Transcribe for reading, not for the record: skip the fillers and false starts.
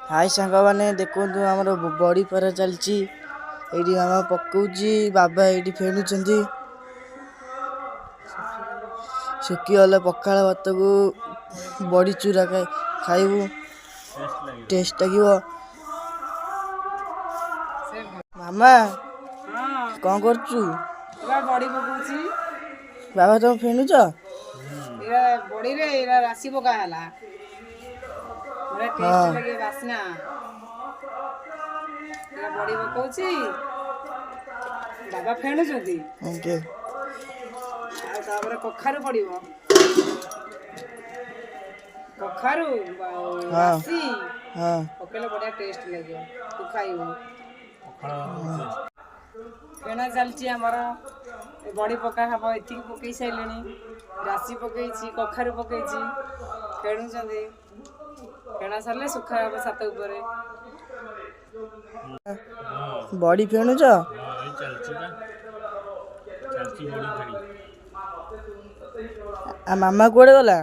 हाय सांग मैंने देखु आमर बड़ी परा चलची ये मामा पकाउची बाबा ये फेणुचंदी सुखीगला पखाल भात को बड़ी चूरा खाइबू टेस्ट लगे। मामा कौन करचु बड़ी पकाउची बाबा तुम फेणुच बड़ी रे राशि पका हला बड़ा टेस्ट लगे वासना बड़ी पकाउची बाबा फेणुचंदी ओके तापर कखारु पड़िबो कखारु राशि हां पकेले बड़ा टेस्ट लगे तू खाइबो फेणा चलची हमर बड़ी पका हब एति पकई साइलेनी राशि पकईची कखारु पकईची फेणुचंदी फेणा सरले सुखा हब छात ऊपर बड़ी फेणुच आ मामा कुआडे गला?